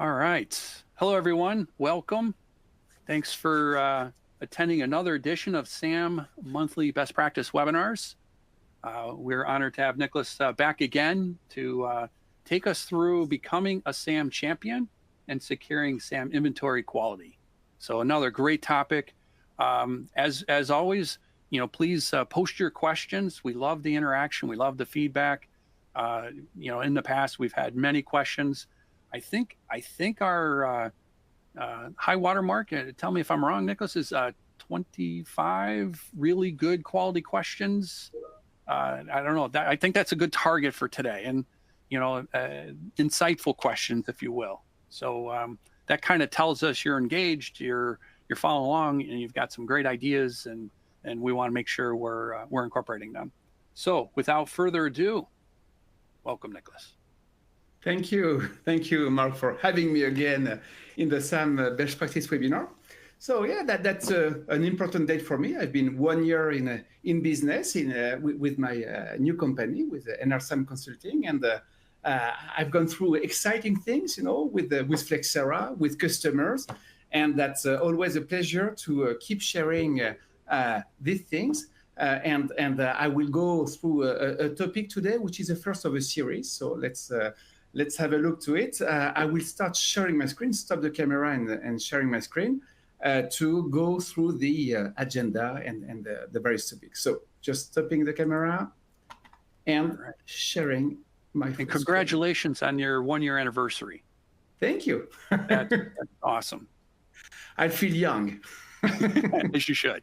All right. Hello, everyone. Welcome. Thanks for attending another edition of SAM Monthly Best Practice Webinars. We're honored to have Nicolas back again to take us through becoming a SAM champion and securing SAM inventory quality. So another great topic. As always, please post your questions. We love the interaction. We love the feedback. In the past, we've had many questions. I think our high water mark, tell me if I'm wrong, Nicolas, is 25 really good quality questions. I don't know. I think that's a good target for today, and insightful questions, if you will. So that kind of tells us you're engaged, you're following along, and you've got some great ideas, and we want to make sure we're incorporating them. So without further ado, welcome, Nicolas. Thank you, Mark, for having me again in the SAM Best Practice webinar. So yeah, that's an important date for me. I've been 1 year in business with my new company, with SAM Consulting, and I've gone through exciting things, with Flexera, with customers, and that's always a pleasure to keep sharing these things. And I will go through a topic today, which is the first of a series. So let's have a look to it. I will start sharing my screen, stop the camera and sharing my screen to go through the agenda and the various topics. So just stopping the camera and sharing my screen. And congratulations on your 1 year anniversary. Thank you. That's awesome. I feel young. As you should.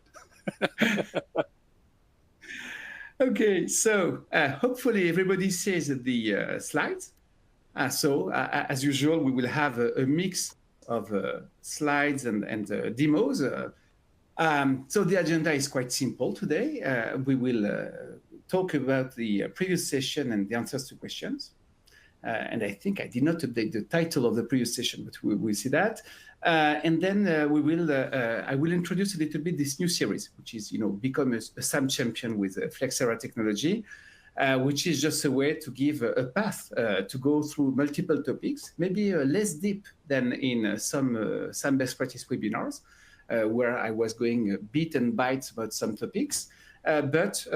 Okay, so hopefully everybody sees the slides. So as usual, we will have a mix of slides and demos. So the agenda is quite simple today. We will talk about the previous session and the answers to questions. And I think I did not update the title of the previous session, but we will see that. And then I will introduce a little bit this new series, which is, become a SAM champion with Flexera Technology. Which is just a way to give a path to go through multiple topics, maybe less deep than in some best practice webinars, where I was going bit and bytes about some topics, but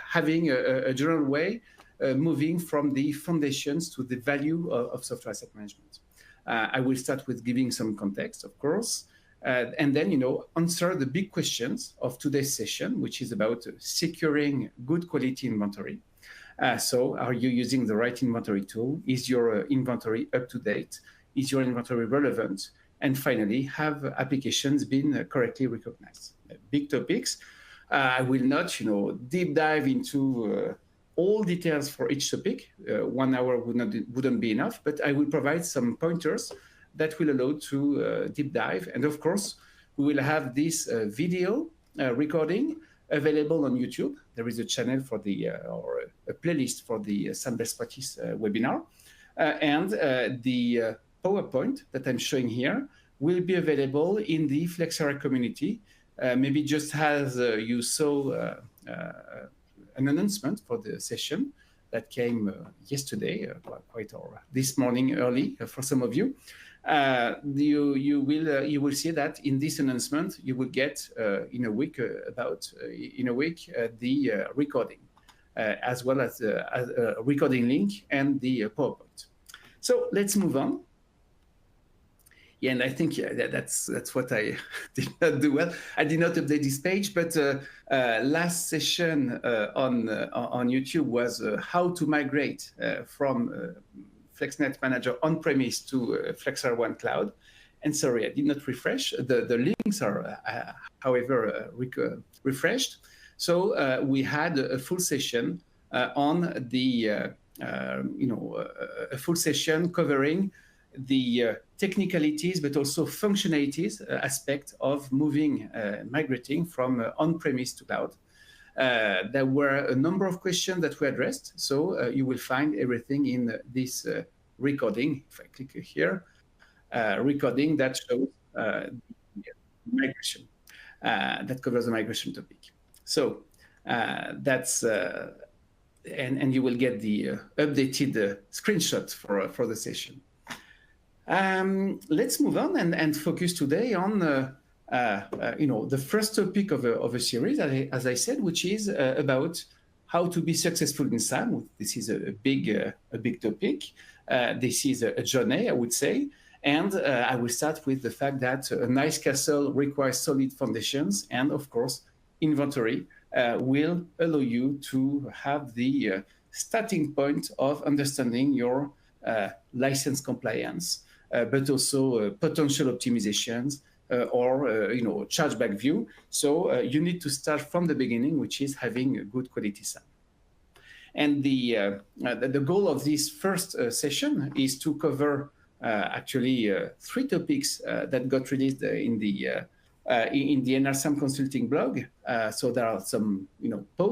having a general way, moving from the foundations to the value of software asset management. I will start with giving some context, of course. And then, answer the big questions of today's session, which is about securing good quality inventory. So are you using the right inventory tool? Is your inventory up to date? Is your inventory relevant? And finally, have applications been correctly recognized? Big topics. I will not, deep dive into all details for each topic. 1 hour wouldn't be enough, but I will provide some pointers that will allow to deep dive. And of course, we will have this video recording available on YouTube. There is a channel for or a playlist for the SAM Best Practice webinar. And the PowerPoint that I'm showing here will be available in the Flexera community. Maybe just as you saw an announcement for the session that came yesterday, or this morning early for some of you. You will see that in this announcement you will get in a week the recording as well as a recording link and the PowerPoint. So let's move on. Yeah, and I think that's what I did not do well. I did not update this page, but last session on YouTube was how to migrate from FlexNet Manager on-premise to Flexera One Cloud. And sorry, I did not refresh. The links are, however, refreshed. So we had a full session on the, a full session covering the technicalities, but also functionalities aspect of migrating from on-premise to cloud. There were a number of questions that were addressed. So you will find everything in this recording. If I click here, recording that shows migration, that covers the migration topic. So that's, and you will get the updated screenshot for the session. Let's move on and focus today on the first topic of a series, as I said, which is about how to be successful in SAM. This is a big topic. This is a journey, I would say. And I will start with the fact that a nice castle requires solid foundations. And of course, inventory will allow you to have the starting point of understanding your license compliance, but also potential optimizations or chargeback view. So you need to start from the beginning, which is having a good quality SAM. And the goal of this first session is to cover actually three topics that got released in the NRSAM Consulting blog. So there are some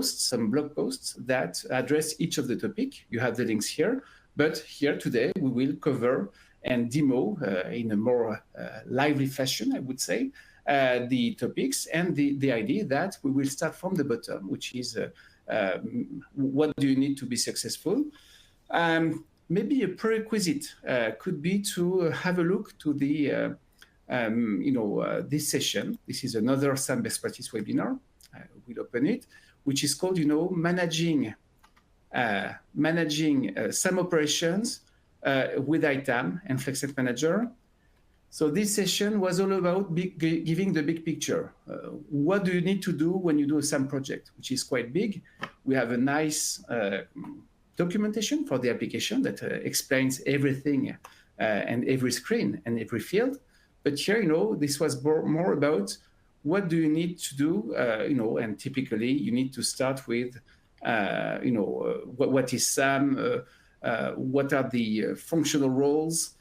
some blog posts that address each of the topic. You have the links here, but here today we will cover and demo in a more lively fashion, I would say, the topics and the idea that we will start from the bottom, which is what do you need to be successful? Maybe a prerequisite could be to have a look to the this session. This is another SAM best practice webinar. We'll open it, which is called managing SAM operations with ITAM and Flexera Manager. So this session was all about giving the big picture. What do you need to do when you do a SAM project, which is quite big? We have a nice documentation for the application that explains everything and every screen and every field. But here, this was more about what do you need to do, and typically you need to start with, what is SAM, what are the functional roles,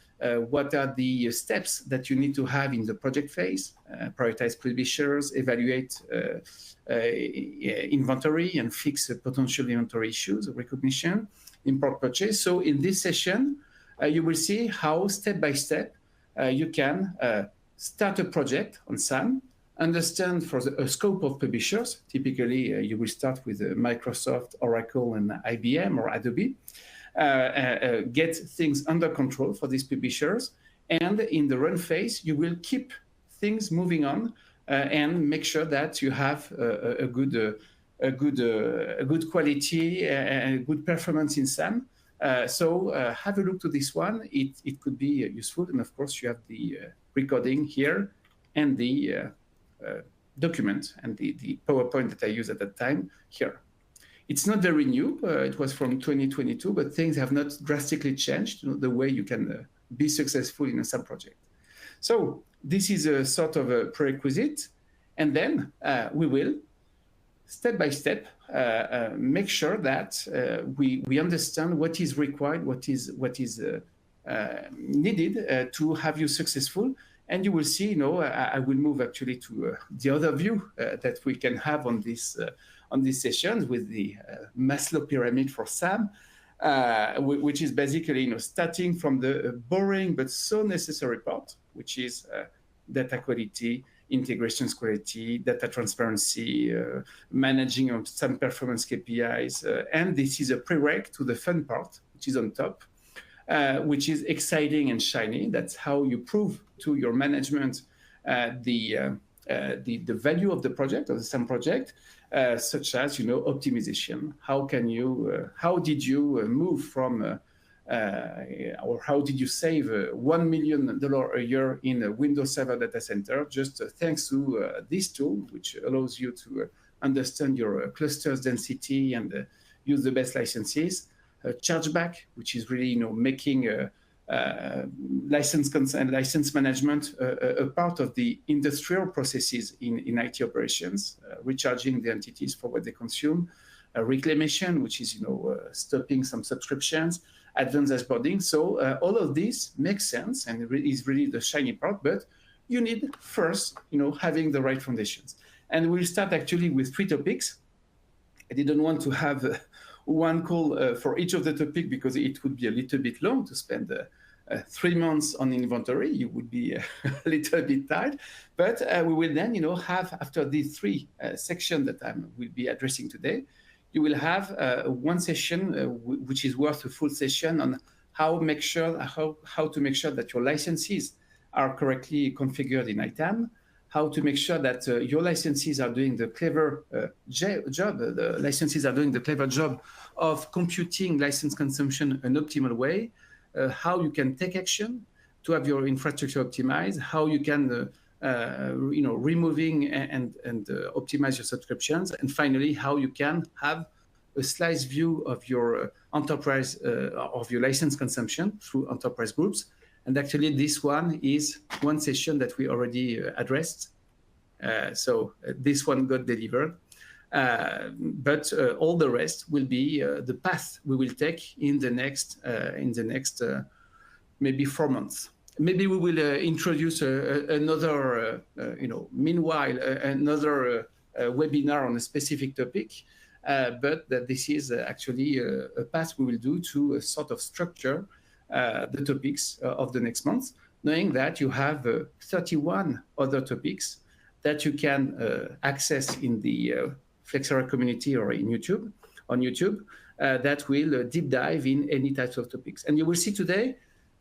what are the steps that you need to have in the project phase, prioritize publishers, evaluate inventory and fix potential inventory issues, recognition, import purchase. So in this session, you will see how step by step you can start a project on SAM, understand for a scope of publishers. Typically, you will start with Microsoft, Oracle, and IBM or Adobe. Get things under control for these publishers, and in the run phase, you will keep things moving on and make sure that you have a good quality and a good performance in SAM. So have a look to this one. It could be useful, and of course, you have the recording here and the document and the PowerPoint that I used at that time here. It's not very new. It was from 2022, but things have not drastically changed, the way you can be successful in a SAM project. So this is a sort of a prerequisite. And then we will, step by step, make sure that we understand what is required, what is needed to have you successful. And you will see, I will move actually to the other view that we can have on this session with the Maslow pyramid for SAM, which is basically starting from the boring but so necessary part, which is data quality, integrations quality, data transparency, managing of some performance KPIs, and this is a prereq to the fun part, which is on top, which is exciting and shiny. That's how you prove to your management the value of the project, of the SAM project, such as optimization. How did you move from or how did you save $1 million a year in a Windows Server data center just thanks to this tool, which allows you to understand your clusters density and use the best licenses. Chargeback, which is really making license management a part of the industrial processes in IT operations, recharging the entities for what they consume. Reclamation, which is stopping some subscriptions. Advanced dashboarding. So all of this makes sense and is really the shiny part, but you need first, having the right foundations. And we'll start actually with 3 topics. I didn't want to have one call for each of the topic because it would be a little bit long to spend 3 months on inventory. You would be a little bit tired, but we will then, have after these 3 sections that I will be addressing today, you will have one session which is worth a full session on how to make sure that your licenses are correctly configured in ITAM, how to make sure that your licenses are doing the clever job, the licenses are doing the clever job of computing license consumption an optimal way, how you can take action to have your infrastructure optimized, how you can removing and optimize your subscriptions, and finally how you can have a slice view of your enterprise of your license consumption through enterprise groups. And actually, this one is one session that we already addressed. So this one got delivered. But all the rest will be the path we will take in the next maybe 4 months. Maybe we will introduce another, meanwhile, another webinar on a specific topic. But that this is actually a path we will do to sort of structure the topics of the next month, knowing that you have 31 other topics that you can access in the Flexera community or on YouTube, that will deep dive in any types of topics. And you will see today,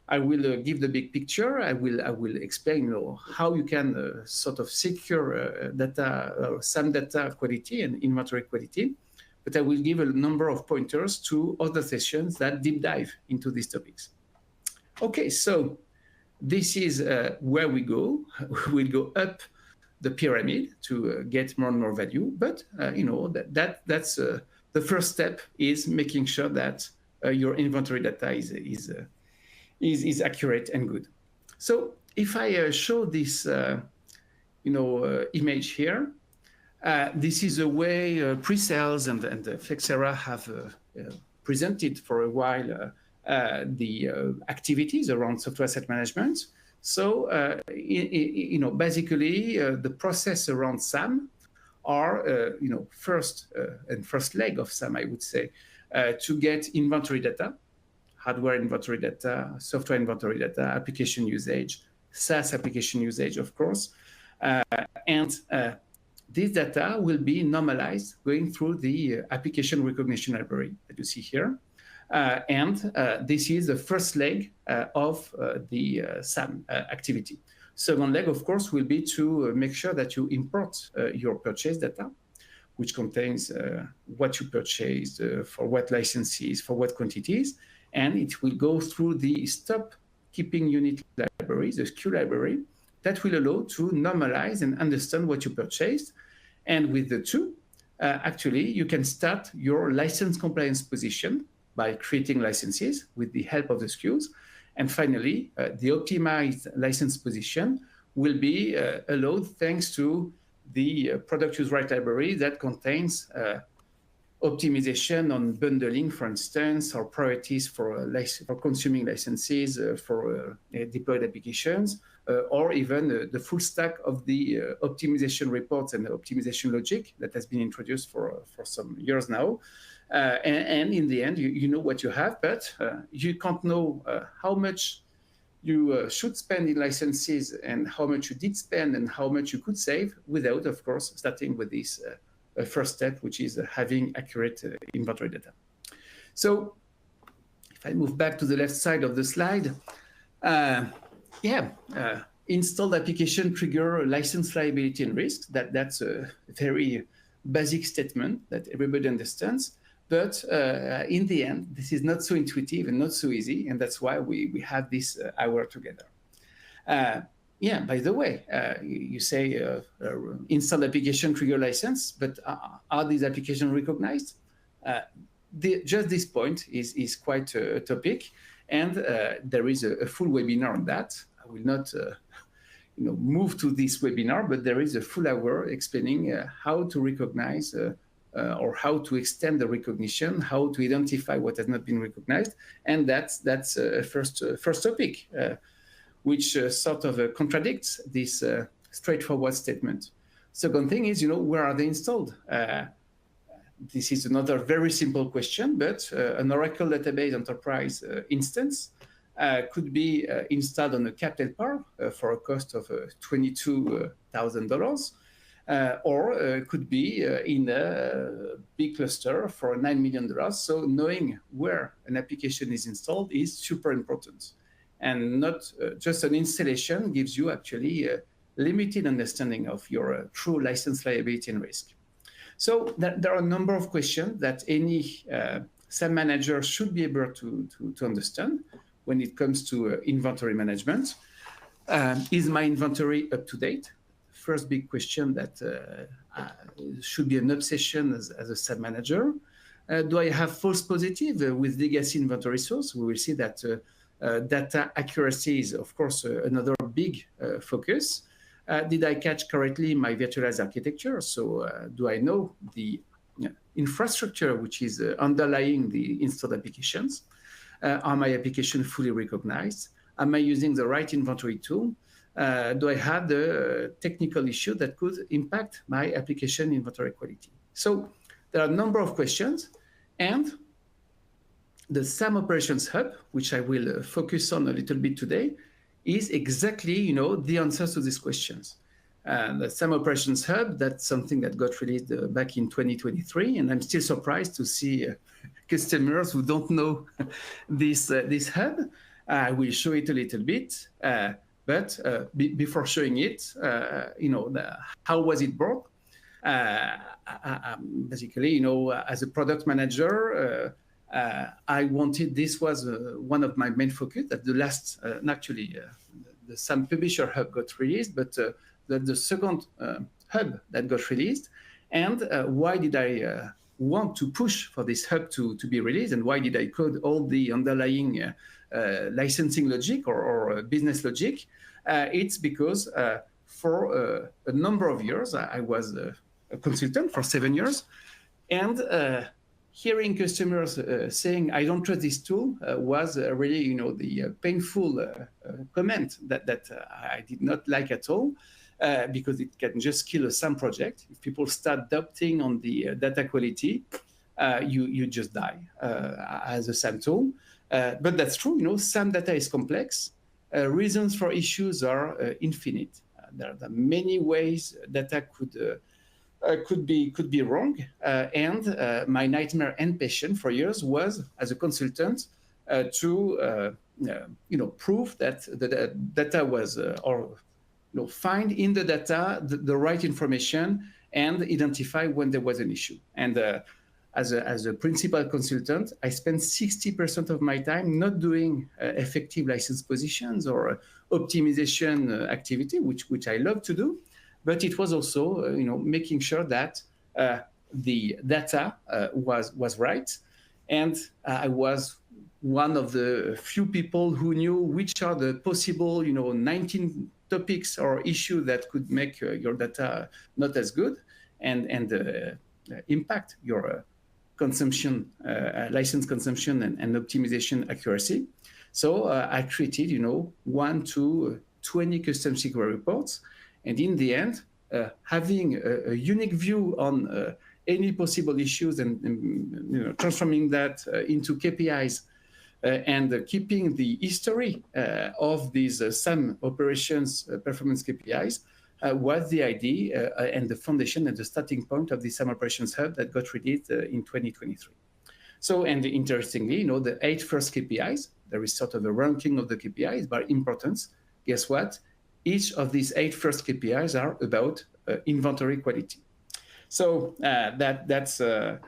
I will give the big picture. I will explain how you can sort of secure data, SAM data quality and inventory quality. But I will give a number of pointers to other sessions that deep dive into these topics. Okay, so this is where we go. We'll go up the pyramid to get more and more value. But that's the first step is making sure that your inventory data is accurate and good. So if I show this image here, this is a way pre-sales and Flexera have presented for a while the activities around software asset management. So, basically, the process around SAM are, first leg of SAM, I would say, to get inventory data, hardware inventory data, software inventory data, application usage, SaaS application usage, of course, and this data will be normalized going through the application recognition library that you see here. And this is the first leg of the SAM activity. Second leg, of course, will be to make sure that you import your purchase data, which contains what you purchased, for what licenses, for what quantities, and it will go through the stop keeping unit library, the SKU library, that will allow to normalize and understand what you purchased. And with the two, actually, you can start your license compliance position by creating licenses with the help of the SKUs. And finally, the optimized license position will be allowed thanks to the product use right library that contains optimization on bundling, for instance, or priorities for consuming licenses for deployed applications, or even the full stack of the optimization reports and the optimization logic that has been introduced for some years now. And in the end, you know what you have, but you can't know how much you should spend in licenses and how much you did spend and how much you could save without, of course, starting with this first step, which is having accurate inventory data. So if I move back to the left side of the slide, installed application trigger license liability and risk. That's a very basic statement that everybody understands. But in the end, this is not so intuitive and not so easy. And that's why we have this hour together. By the way, you say install application trigger license, but are these applications recognized? Just this point is quite a topic. And there is a full webinar on that. I will not move to this webinar, but there is a full hour explaining how to recognize or how to extend the recognition, how to identify what has not been recognized. And that's first topic, which sort of contradicts this straightforward statement. Second thing is, where are they installed? This is another very simple question, but an Oracle database enterprise instance could be installed on a capital PAR for a cost of $22,000. or could be in a big cluster for $9 million. So knowing where an application is installed is super important. And not just an installation gives you actually a limited understanding of your true license liability and risk. So there are a number of questions that any SAM manager should be able to understand when it comes to inventory management. Is my inventory up to date? First big question that should be an obsession as a SAM manager. Do I have false positive with legacy inventory source? We will see that data accuracy is, of course, another big focus. Did I catch correctly my virtualized architecture? So do I know the infrastructure which is underlying the installed applications? Are my applications fully recognized? Am I using the right inventory tool? Do I have the technical issue that could impact my application inventory quality? So there are a number of questions, and the SAM Operations Hub, which I will focus on a little bit today, is exactly the answers to these questions. The SAM Operations Hub, that's something that got released back in 2023, and I'm still surprised to see customers who don't know this hub. I will show it a little bit, but before showing it, how was it brought? Basically, as a product manager, I wanted, this was one of my main focus at the last, the SAM Publisher Hub got released, but the second hub that got released. And why did I want to push for this hub to be released, and why did I code all the underlying licensing logic or business logic? It's because for a number of years, I was a consultant for 7 years, and hearing customers saying, I don't trust this tool was really, the painful comment that I did not like at all, because it can just kill a SAM project. If people start doubting on the data quality, you just die as a SAM tool. But that's true, SAM data is complex. Reasons for issues are infinite. There are many ways data could be wrong, and my nightmare and passion for years was, as a consultant, to prove that the data was find in the data the right information and identify when there was an issue. And as a principal consultant, I spent 60% of my time not doing effective license positions or optimization activity, which I love to do. But it was also, making sure that the data was right, and I was one of the few people who knew which are the possible, 19 topics or issues that could make your data not as good and impact your consumption, license consumption, and optimization accuracy. So I created, 1 to 20 custom SQL reports. And in the end, having a unique view on any possible issues and transforming that into KPIs and keeping the history of these SAM operations performance KPIs was the idea and the foundation and the starting point of the SAM Operations Hub that got released in 2023. So, and interestingly, the 8 first KPIs, there is sort of a ranking of the KPIs by importance. Guess what? Each of these 8 first KPIs are about inventory quality. So that's a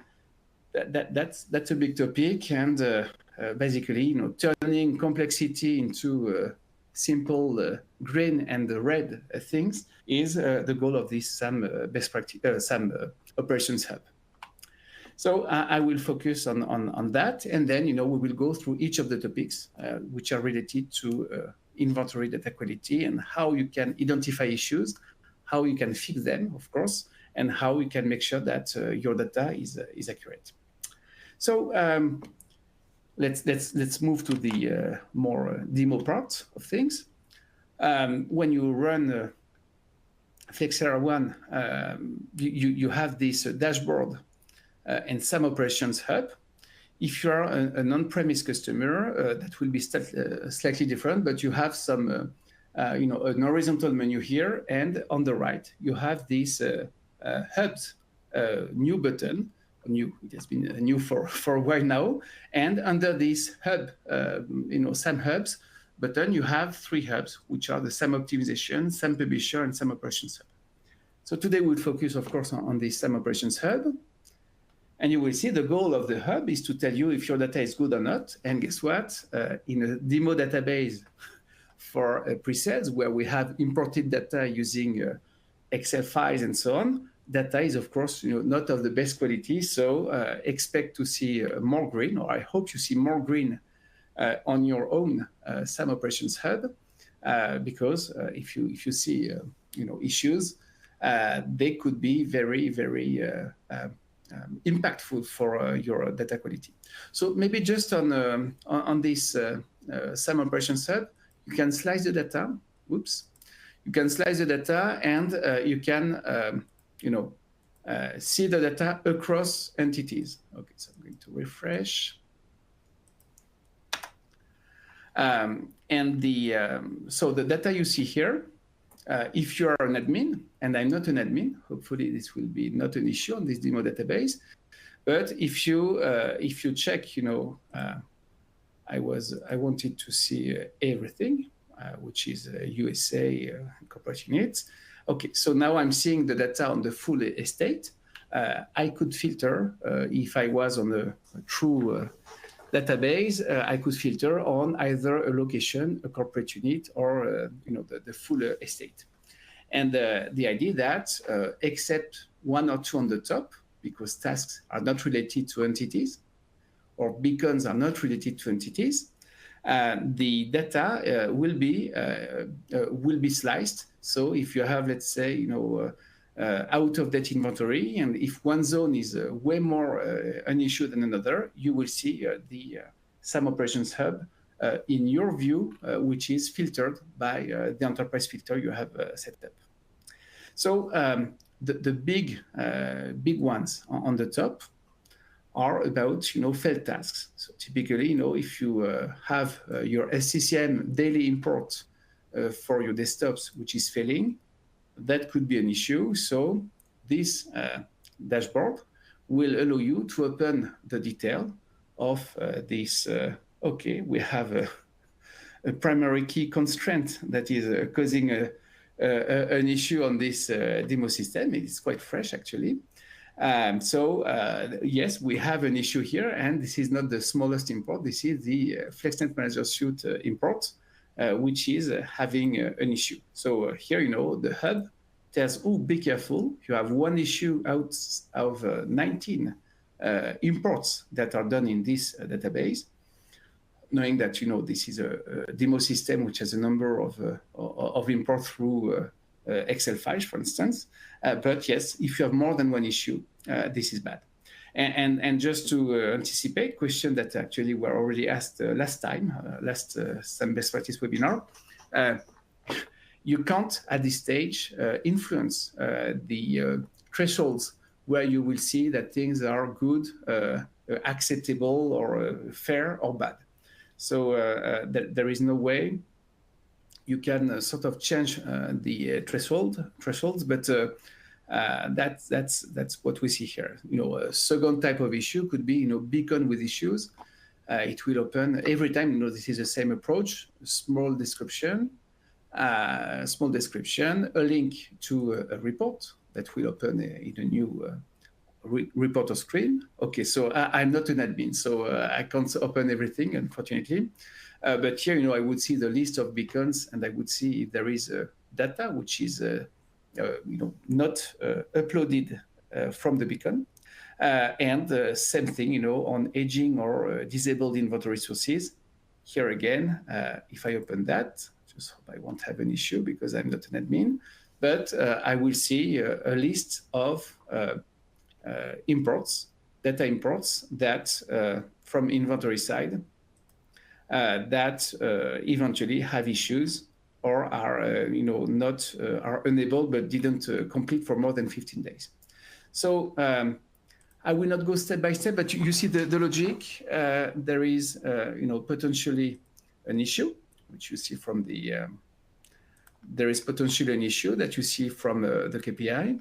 big topic, and basically, turning complexity into simple green and red things is the goal of this SAM best practice SAM Operations Hub. So I will focus on that, and then we will go through each of the topics which are related to inventory data quality and how you can identify issues, how you can fix them, of course, and how you can make sure that your data is accurate. So let's move to the more demo part of things. When you run Flexera One, you have this dashboard and SAM Operations Hub. If you are an on-premise customer, that will be slightly different, but you have some an horizontal menu here, and on the right you have this hubs new button. New, it has been new for a while now. And under this hub, SAM hubs button, you have 3 hubs, which are the SAM optimization, SAM publisher, and SAM operations hub. So today we'll focus, of course, on the SAM operations hub. And you will see the goal of the hub is to tell you if your data is good or not. And guess what? In a demo database for pre-sales, where we have imported data using Excel files and so on, data is, of course, not of the best quality. So expect to see more green, or I hope you see more green on your own SAM operations hub, because if you see issues, they could be very, very impactful for your data quality. So maybe just on this SAM operations hub, you can slice the data. Oops. You can slice the data, and you can see the data across entities. Okay, so I'm going to refresh. So the data you see here, if you are an admin, and I'm not an admin, hopefully this will be not an issue on this demo database. But if you check, I wanted to see everything, which is USA corporate units. Okay, so now I'm seeing the data on the full estate. I could filter if I was on a true database. I could filter on either a location, a corporate unit, or the full estate. And the idea that except 1 or 2 on the top, because tasks are not related to entities, or beacons are not related to entities, the data will be sliced. So if you have, let's say, out of date inventory, and if one zone is way more an issue than another, you will see the SAM operations hub in your view, which is filtered by the enterprise filter you have set up. So the big ones on the top are about failed tasks. So typically, if you have your SCCM daily import for your desktops, which is failing, that could be an issue. So this dashboard will allow you to open the detail of this. Okay, we have a primary key constraint that is causing an issue on this demo system. It's quite fresh, actually. Yes, we have an issue here, and this is not the smallest import. This is the FlexNet Manager Suite import, which is having an issue. So here, the hub tells, oh, be careful. You have 1 issue out of 19 imports that are done in this database, knowing that, this is a demo system which has a number of imports through Excel files, for instance. But yes, if you have more than 1 issue, this is bad. And just to anticipate question that actually were already asked last time, last SAM Best Practice webinar, you can't at this stage influence the thresholds where you will see that things are good, acceptable, or fair or bad. So there is no way you can sort of change the thresholds, but that's what we see here. A second type of issue could be beacon with issues. It will open every time. This is the same approach. Small description, a link to a report that will open in a new reporter screen. Okay, so I'm not an admin, so I can't open everything, unfortunately. But here, I would see the list of beacons, and I would see if there is data which is, not uploaded from the beacon. And same thing, on aging or disabled inventory sources. Here again, if I open that, just hope I won't have an issue because I'm not an admin, but I will see a list of data imports that from inventory side that eventually have issues or are not are unable but didn't complete for more than 15 days. So I will not go step by step, but you see the logic. There is potentially an issue, which you see from the there is potentially an issue that you see from the KPI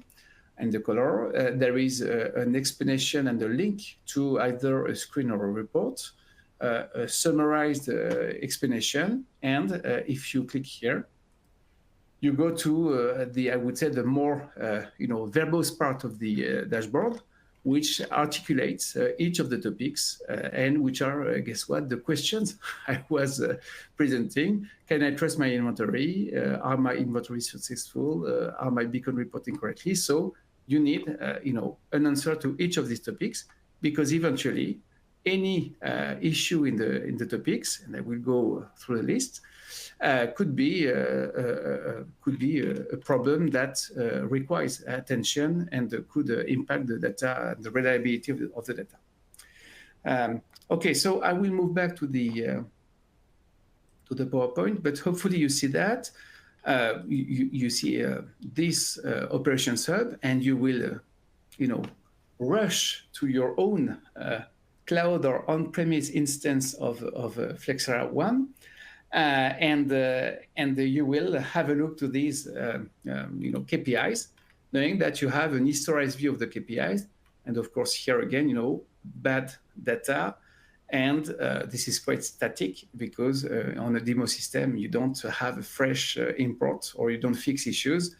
and the color. There is an explanation and a link to either a screen or a report, a summarized explanation. And if you click here, you go to I would say, the more verbose part of the dashboard, which articulates each of the topics and which are, guess what, the questions I was presenting. Can I trust my inventory? Are my inventory successful? Are my beacon reporting correctly? So you need, an answer to each of these topics, because eventually any issue in the topics, and I will go through the list, could be a problem that requires attention and could impact the data, the reliability of the data. Okay, so I will move back to the PowerPoint, but hopefully you see that. You see this operations hub, and you will, rush to your own cloud or on-premise instance of Flexera One. And you will have a look to these KPIs, knowing that you have an historized view of the KPIs. And of course, here again, bad data. And this is quite static, because on a demo system, you don't have a fresh import, or you don't fix issues.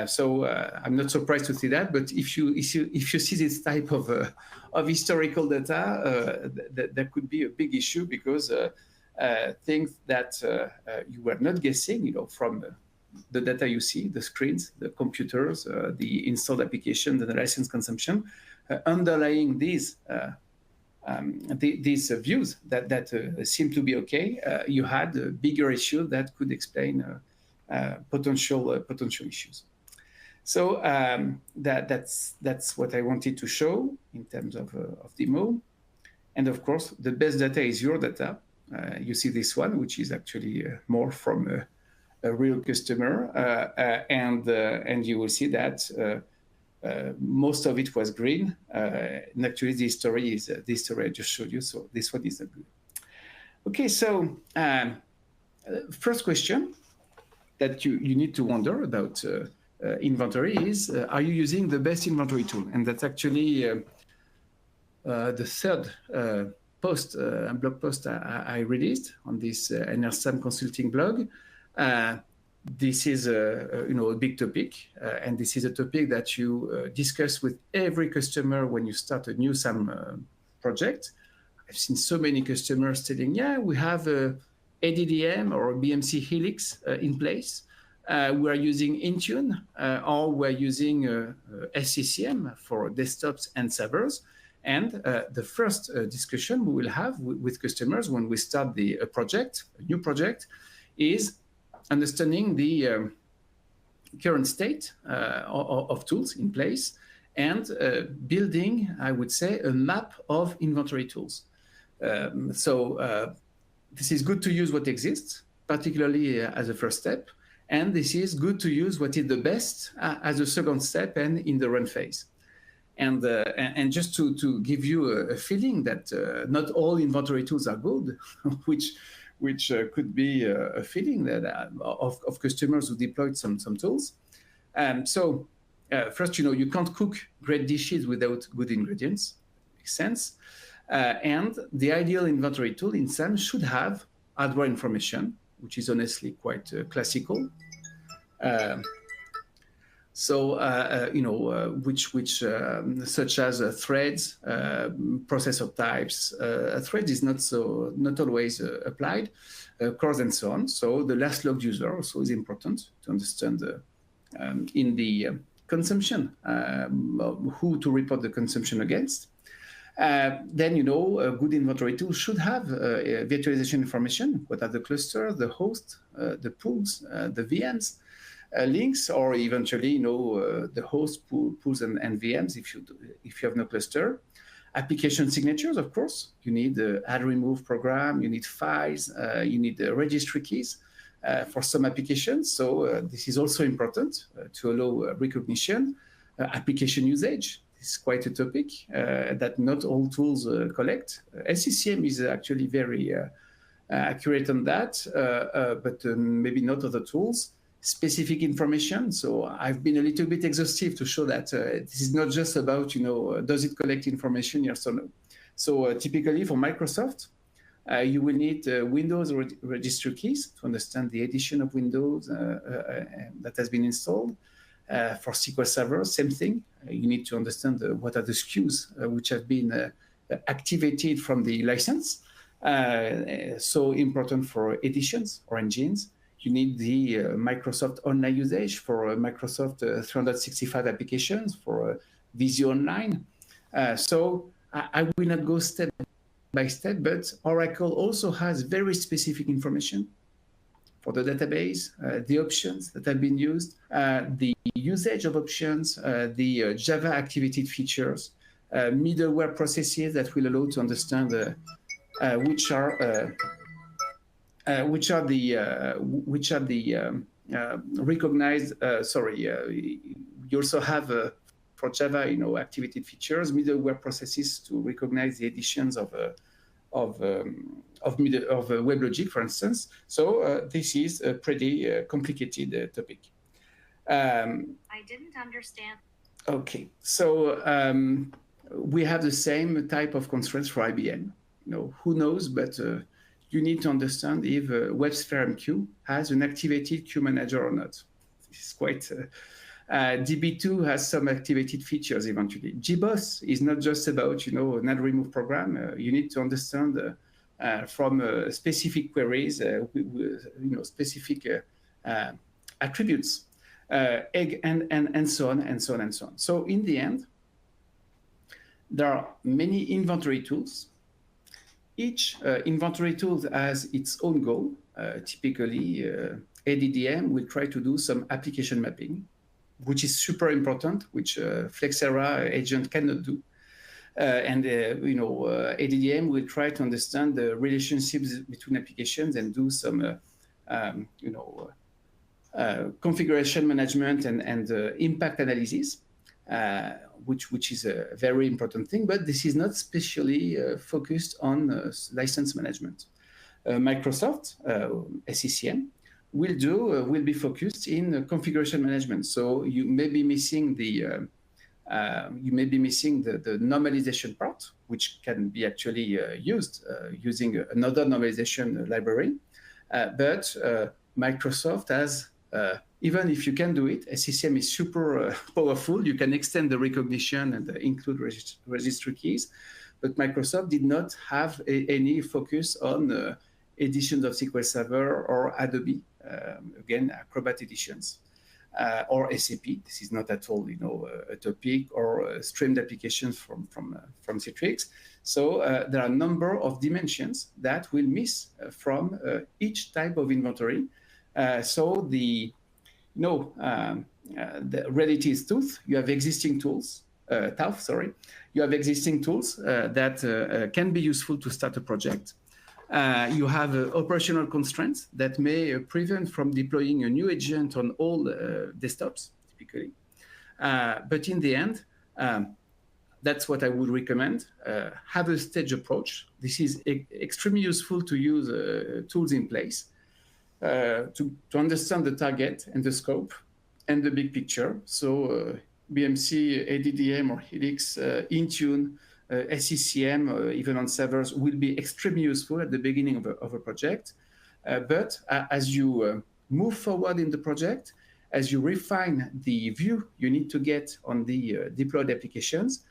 So I'm not surprised to see that. But if you see this type of historical data, that could be a big issue, because things that you were not guessing, from the data you see, the screens, the computers, the installed application, the license consumption, underlying these views that seem to be okay, you had a bigger issue that could explain potential issues. So that's what I wanted to show in terms of demo. And of course, the best data is your data. You see this one, which is actually more from a real customer, and you will see that most of it was green. And actually, this story is this story I just showed you. So this one is good. Okay, so first question that you need to wonder about inventory is: are you using the best inventory tool? And that's actually the third blog post I released on this SAM Consulting blog. This is a big topic, and this is a topic that you discuss with every customer when you start a new SAM project. I've seen so many customers telling, yeah, we have a ADDM or BMC Helix in place. We are using Intune, or we're using SCCM for desktops and servers. And the first discussion we will have with customers when we start a new project, is understanding the current state of tools in place, and building, I would say, a map of inventory tools. So this is good to use what exists, particularly as a first step. And this is good to use what is the best as a second step and in the run phase. And just to give you a feeling that not all inventory tools are good, which could be a feeling that of customers who deployed some tools. So first, you can't cook great dishes without good ingredients. Makes sense. And the ideal inventory tool in SAM should have hardware information, which is honestly quite classical. Which such as threads, processor types. A thread is not always applied, cores and so on. So the last logged user also is important to understand in the consumption, who to report the consumption against. Then, a good inventory tool should have virtualization information. What are the clusters, the host, the pools, the VMs, links, or eventually, the host pools and VMs if you have no cluster. Application signatures, of course. You need the add remove program. You need files. You need the registry keys for some applications. So this is also important to allow recognition. Application usage is quite a topic that not all tools collect. SCCM is actually very accurate on that, but maybe not other tools. specific information. So I've been a little bit exhaustive to show that this is not just about, does it collect information, yes or no. So typically for Microsoft, you will need Windows registry keys to understand the edition of Windows that has been installed. For SQL Server, same thing. You need to understand what are the SKUs which have been activated from the license. So important for editions or engines. You need the Microsoft Online usage for Microsoft 365 applications, for Visio Online. So I will not go step by step, but Oracle also has very specific information for the database, the options that have been used, the usage of options, the Java activated features, middleware processes that will allow to understand which are the recognized. You also have for Java, activated features, middleware processes to recognize the editions of WebLogic, for instance. So this is a pretty complicated topic. I didn't understand. Okay, so we have the same type of constraints for IBM. Who knows, but you need to understand if WebSphere MQ has an activated queue manager or not. This is quite... DB2 has some activated features eventually. GBoss is not just about, NAND remove program. You need to understand from specific queries, specific attributes, and so on, and so on, and so on. So in the end, there are many inventory tools. Each inventory tool has its own goal. Typically, ADDM will try to do some application mapping, which is super important, which Flexera agent cannot do. ADDM will try to understand the relationships between applications and do some, configuration management and impact analysis, which is a very important thing. But this is not specially focused on license management. Microsoft SCCM will be focused in configuration management. So you may be missing the normalization part, which can be actually used using another normalization library. But Microsoft has, even if you can do it, SCCM is super powerful. You can extend the recognition and include registry keys. But Microsoft did not have any focus on editions of SQL Server or Adobe, again, Acrobat editions, or SAP. This is not at all, a topic, or streamed applications from Citrix. So there are a number of dimensions that will miss from each type of inventory. So the reality is TOOF. You have existing tools, TOOF, sorry. You have existing tools that can be useful to start a project. You have operational constraints that may prevent from deploying a new agent on all desktops, typically. But in the end, that's what I would recommend. Have a stage approach. This is extremely useful to use tools in place to understand the target and the scope and the big picture. So BMC, ADDM, or Helix, Intune, SCCM, even on servers, will be extremely useful at the beginning of a project. But as you move forward in the project, as you refine the view you need to get on the deployed applications,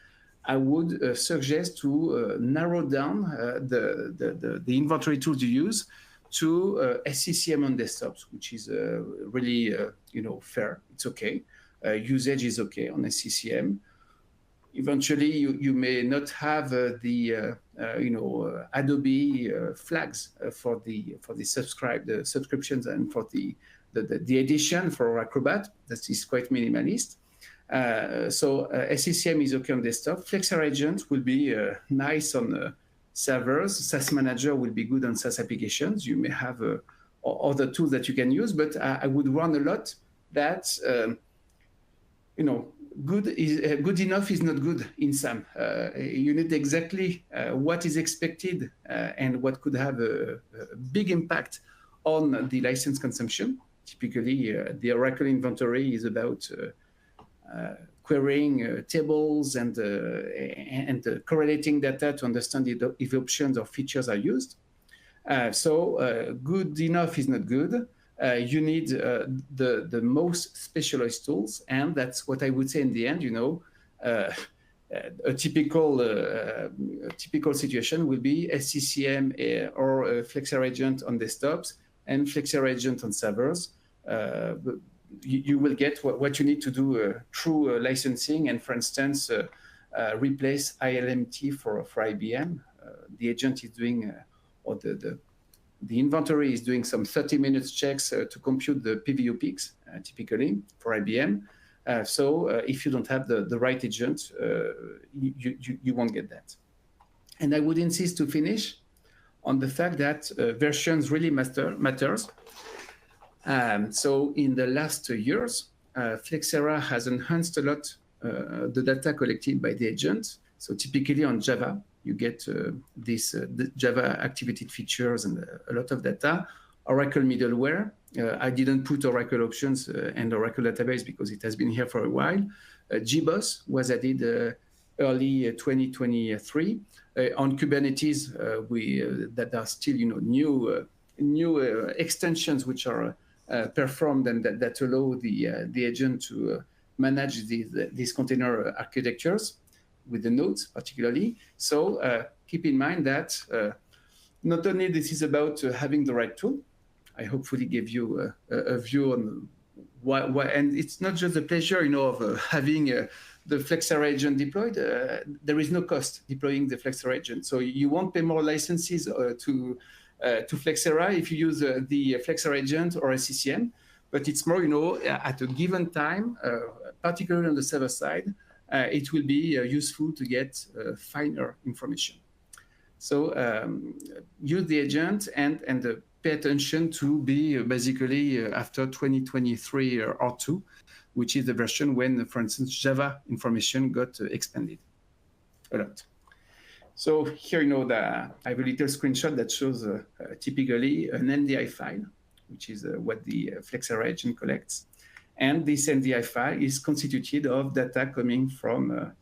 I would suggest to narrow down the inventory tools you use to SCCM on desktops, which is really fair. It's okay. Usage is okay on SCCM. Eventually, you may not have the Adobe flags for the subscriptions and for the edition for Acrobat. That is quite minimalist. So SCCM is okay on desktop. Flexera agent will be nice on servers. SAS Manager will be good on SaaS applications. You may have other tools that you can use, but I would run a lot that good enough is not good in SAM. You need exactly what is expected and what could have a big impact on the license consumption. Typically, the Oracle inventory is about querying tables and correlating data to understand if options or features are used. So good enough is not good. You need the most specialized tools, and that's what I would say in the end. A typical situation will be SCCM or Flexera Agent on desktops and Flexera Agent on servers. You will get what you need to do through licensing, and for instance, replace ILMT for IBM. The agent is doing, or the inventory is doing some 30 minutes checks to compute the PVU peaks, typically for IBM. So if you don't have the right agent, you won't get that. And I would insist to finish on the fact that versions really matters. So in the last years, Flexera has enhanced a lot the data collected by the agent. So typically on Java, you get the Java activated features and a lot of data. Oracle middleware. I didn't put Oracle options and Oracle database because it has been here for a while. GBoss was added early 2023. On Kubernetes, that are still new extensions which are performed and that allow the agent to manage these container architectures with the nodes particularly. So keep in mind that not only this is about having the right tool. I hopefully gave you a view on why, and it's not just the pleasure, of having the Flexera agent deployed. There is no cost deploying the Flexera agent, so you won't pay more licenses to Flexera if you use the Flexera agent or a CCM. But it's more, at a given time, particularly on the server side, it will be useful to get finer information. So use the agent and pay attention to be basically after 2023 or 2, which is the version when, for instance, Java information got expanded a lot. So here, I have a little screenshot that shows typically an NDI file, which is what the Flexera agent collects. And this NDI file is constituted of data coming from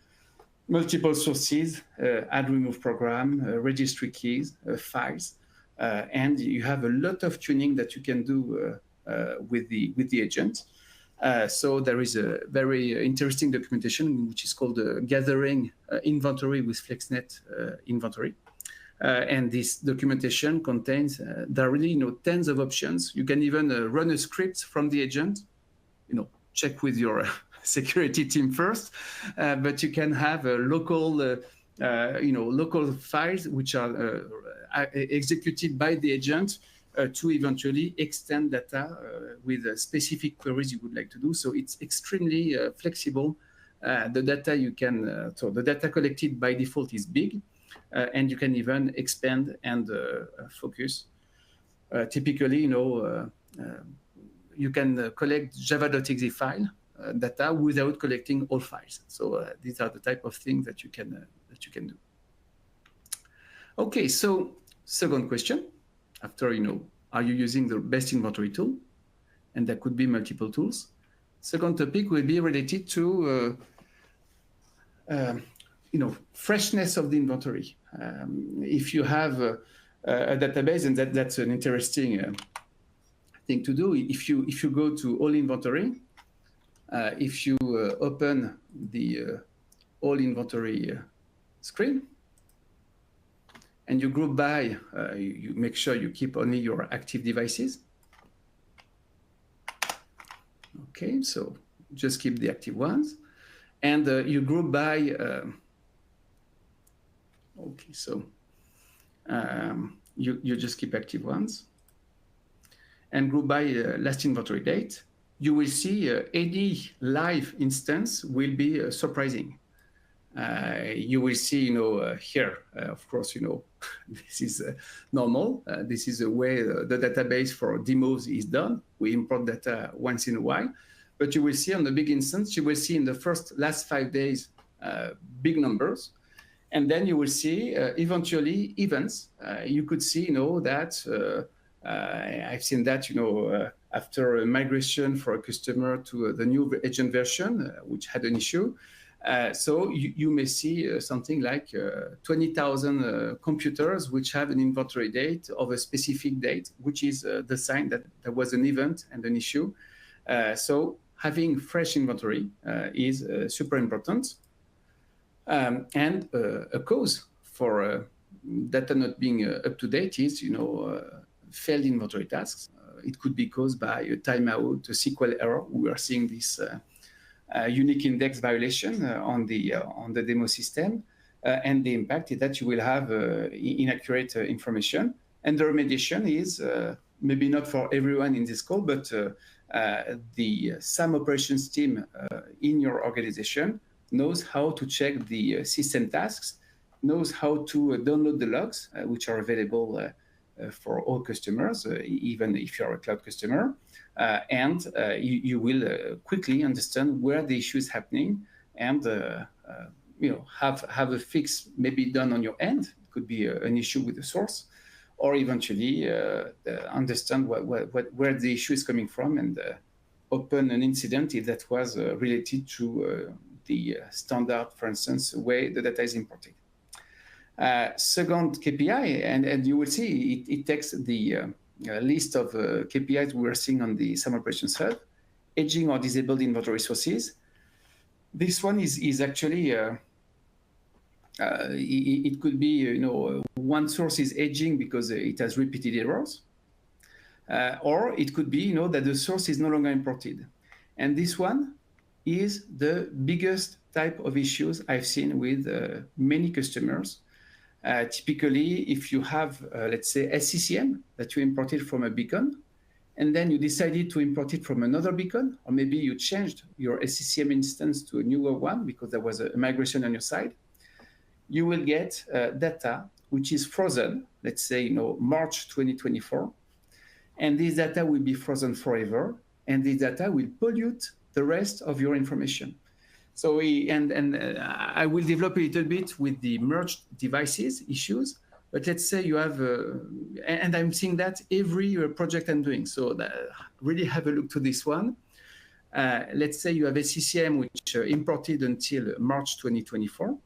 multiple sources, add remove program, registry keys, files, and you have a lot of tuning that you can do with the agent. So there is a very interesting documentation which is called Gathering Inventory with FlexNet Inventory. And this documentation contains, there are really tens of options. You can even run a script from the agent, check with your security team first, but you can have local files which are executed by the agent to eventually extend data with specific queries you would like to do. So it's extremely flexible. The data so the data collected by default is big, and you can even expand and focus. Typically, you can collect java.exe file data without collecting all files. So these are the type of things that you can do. Okay, so second question, after are you using the best inventory tool? And there could be multiple tools. Second topic will be related to freshness of the inventory. If you have a database, and that's an interesting thing to do. If you go to all inventory, if you open the all inventory screen, and you group by, you make sure you keep only your active devices. Okay, so just keep the active ones. And you group by, okay, so you just keep active ones. And group by last inventory date. You will see any live instance will be surprising. You will see, here, of course, this is normal. This is the way the database for demos is done. We import data once in a while. But you will see on the big instance, you will see in the last 5 days, big numbers. And then you will see eventually events. You could see, that I've seen that, after a migration for a customer to the new agent version, which had an issue. So you may see something like 20,000 computers which have an inventory date of a specific date, which is the sign that there was an event and an issue. So having fresh inventory is super important. And a cause for data not being up to date is, failed inventory tasks. It could be caused by a timeout, a SQL error. We are seeing this unique index violation on the demo system, and the impact is that you will have inaccurate information. And the remediation is maybe not for everyone in this call, but the SAM operations team in your organization knows how to check the system tasks, knows how to download the logs, which are available for all customers, even if you're a cloud customer. And you will quickly understand where the issue is happening and have a fix maybe done on your end. It could be an issue with the source, or eventually understand where the issue is coming from and open an incident if that was related to the standard, for instance, way the data is imported. Second KPI, and you will see it takes the list of KPIs we are seeing on the SAM Operations Hub, aging or disabled inventory sources. This one is actually, it could be, one source is aging because it has repeated errors, or it could be, that the source is no longer imported. And this one is the biggest type of issues I've seen with many customers. Typically, if you have, let's say, SCCM that you imported from a beacon, and then you decided to import it from another beacon, or maybe you changed your SCCM instance to a newer one because there was a migration on your side, you will get data which is frozen, let's say, March 2024, and this data will be frozen forever, and this data will pollute the rest of your information. So I will develop a little bit with the merged devices issues, but let's say you have, and I'm seeing that every project I'm doing. So really have a look to this one. Let's say you have a SCCM which imported until March 2024.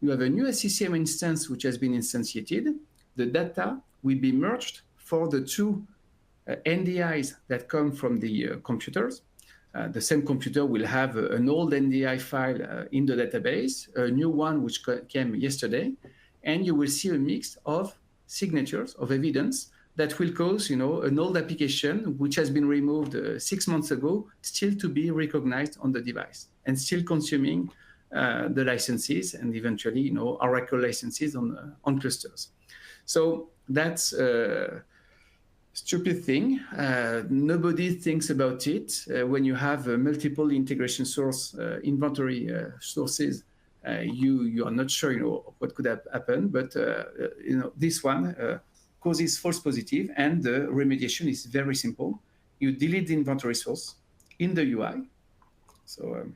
You have a new SCCM instance which has been instantiated. The data will be merged for the two NDIs that come from the computers. The same computer will have an old NDI file in the database, a new one which came yesterday, and you will see a mix of signatures, of evidence that will cause, an old application which has been removed 6 months ago still to be recognized on the device and still consuming the licenses and eventually, Oracle licenses on clusters. So that's stupid thing. Nobody thinks about it. When you have multiple integration source inventory sources, you are not sure what could have happened, but this one causes false positive, and the remediation is very simple. You delete the inventory source in the UI. So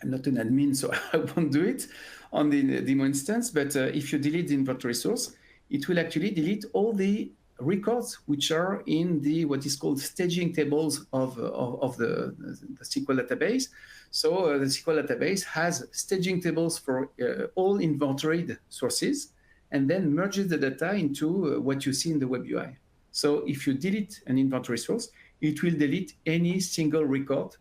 I'm not an admin, so I won't do it on the demo instance, but if you delete the inventory source, it will actually delete all the records which are in the what is called staging tables of the SQL database. So the SQL database has staging tables for all inventoried sources, and then merges the data into what you see in the web UI. So if you delete an inventory source, it will delete any single record,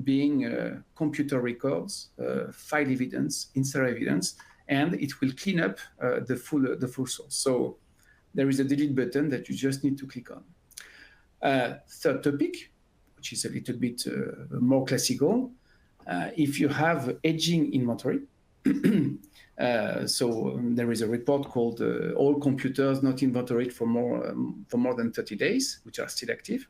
being computer records, file evidence, insert evidence, and it will clean up the full source. So there is a delete button that you just need to click on. Third topic, which is a little bit more classical, if you have aging inventory, so there is a report called all computers not inventoried for more than 30 days, which are still active.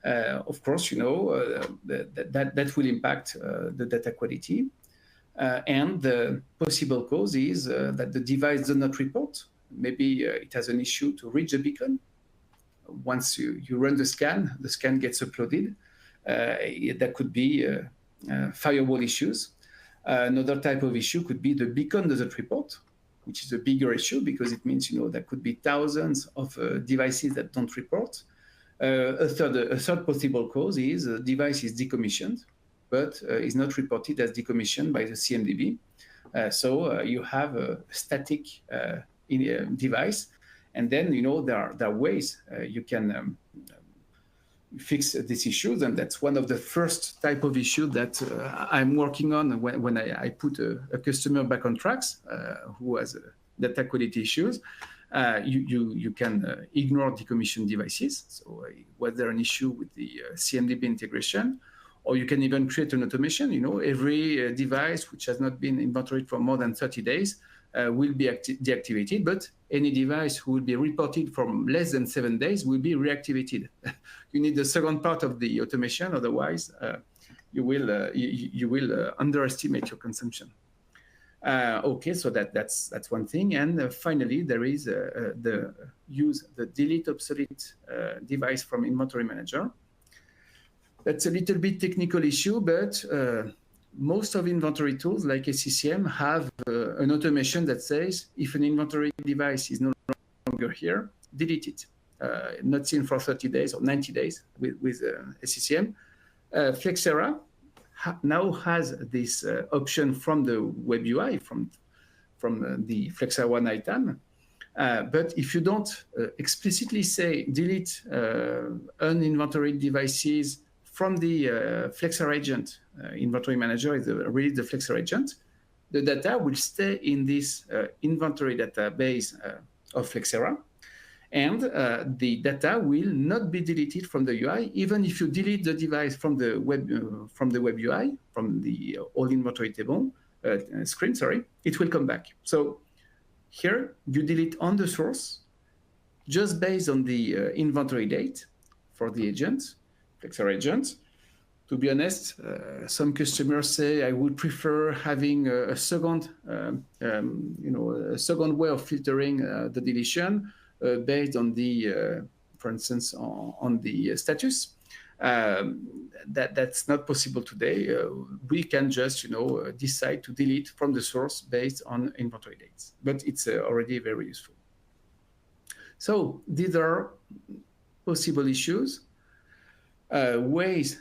Of course, that will impact the data quality. And the possible cause is that the device does not report. Maybe it has an issue to reach the beacon. Once you run the scan gets uploaded. That could be firewall issues. Another type of issue could be the beacon doesn't report. which is a bigger issue because it means there could be thousands of devices that don't report. A third possible cause is a device is decommissioned, but is not reported as decommissioned by the CMDB. So you have a static device, and then there are ways you can fix these issues, and that's one of the first type of issue that I'm working on when I put a customer back on tracks who has data quality issues. You can ignore decommissioned devices. So was there an issue with the CMDB integration? Or you can even create an automation. Every device which has not been inventoried for more than 30 days will be deactivated, but any device who will be reported from less than 7 days will be reactivated. You need the second part of the automation, otherwise you will underestimate your consumption. Okay, so that's one thing. And finally, there is the delete obsolete device from inventory manager. That's a little bit technical issue, but most of inventory tools like SCCM have an automation that says if an inventory device is no longer here, delete it. Not seen for 30 days or 90 days with SCCM. Flexera now has this option from the web UI, from the Flexera One item. But if you don't explicitly say delete uninventoried devices from the Flexera agent, inventory manager is really the Flexera agent, the data will stay in this inventory database of Flexera, and the data will not be deleted from the UI. Even if you delete the device from the web UI, from the all inventory table screen, it will come back. So here you delete on the source, just based on the inventory date for the agent, Flexera agent. To be honest, some customers say I would prefer having a second way of filtering the deletion based on the, for instance, on the status. That's not possible today. We can just decide to delete from the source based on inventory dates, but it's already very useful. So these are possible issues. Ways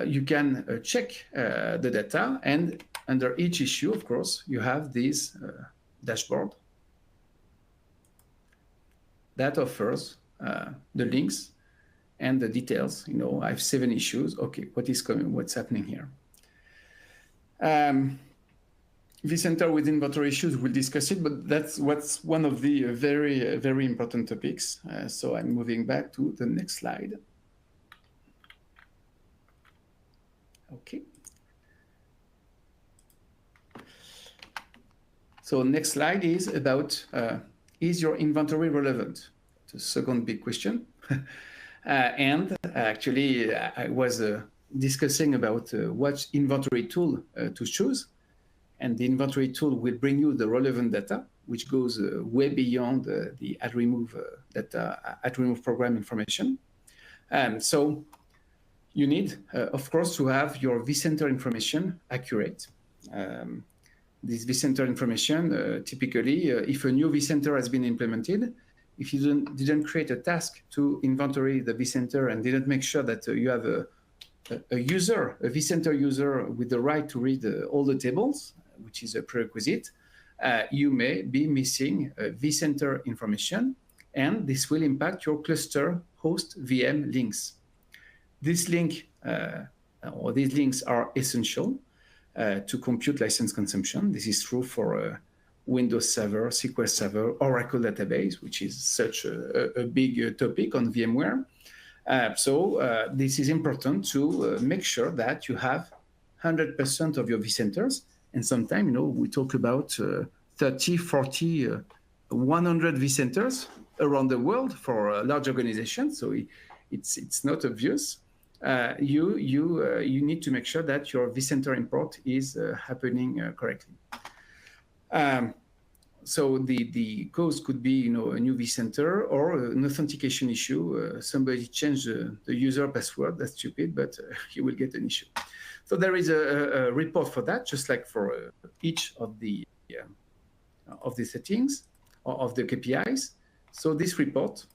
you can check the data, and under each issue, of course, you have this dashboard that offers the links and the details. I have 7 issues. Okay, what is coming? What's happening here? vCenter with inventory issues, we'll discuss it, but that's what's one of the very, very important topics. So I'm moving back to the next slide. Okay. So next slide is about, is your inventory relevant? The second big question. And actually, I was discussing about what inventory tool to choose. And the inventory tool will bring you the relevant data, which goes way beyond the add remove data, add remove program information. So you need, of course, to have your vCenter information accurate. This vCenter information, typically, if a new vCenter has been implemented, if you didn't create a task to inventory the vCenter and didn't make sure that you have a vCenter user with the right to read all the tables, which is a prerequisite, you may be missing vCenter information, and this will impact your cluster host VM links. This link, or these links are essential to compute license consumption. This is true for Windows Server, SQL Server, Oracle database, which is such a big topic on VMware. So this is important to make sure that you have 100% of your vCenters. And sometimes, we talk about 30, 40, 100 vCenters around the world for large organizations. So it's not obvious. You need to make sure that your vCenter import is happening correctly. So the cause could be, a new vCenter or an authentication issue. Somebody changed the user password. That's stupid, but you will get an issue. So there is a report for that, just like for each of the the settings or of the KPIs. So this report,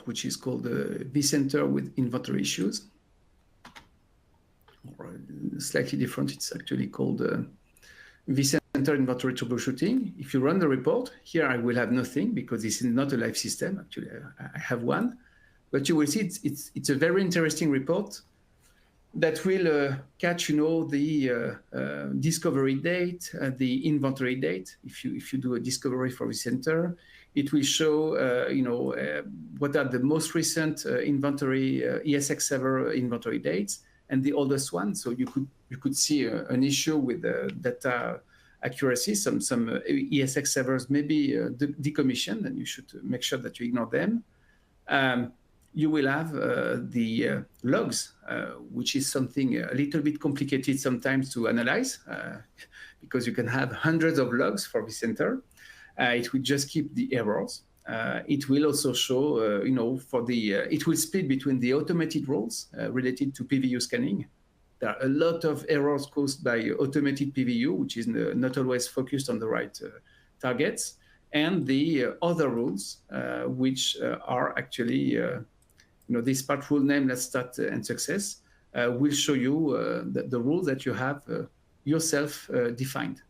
which is called vCenter with inventory issues, or slightly different, it's actually called vCenter inventory troubleshooting. If you run the report, here I will have nothing because this is not a live system. Actually, I have one, but you will see it's a very interesting report that will catch, the discovery date, the inventory date. If you do a discovery for vCenter, it will show, what are the most recent inventory ESX server inventory dates and the oldest one. So you could see an issue with the data accuracy. Some ESX servers may be decommissioned, and you should make sure that you ignore them. You will have the logs, which is something a little bit complicated sometimes to analyze, because you can have hundreds of logs for vCenter. It will just keep the errors. It will also show, it will split between the automated rules related to PVU scanning. There are a lot of errors caused by automated PVU, which is not always focused on the right targets, and the other rules, which are actually, this part rule name, let's start and success, will show you the rules that you have yourself defined.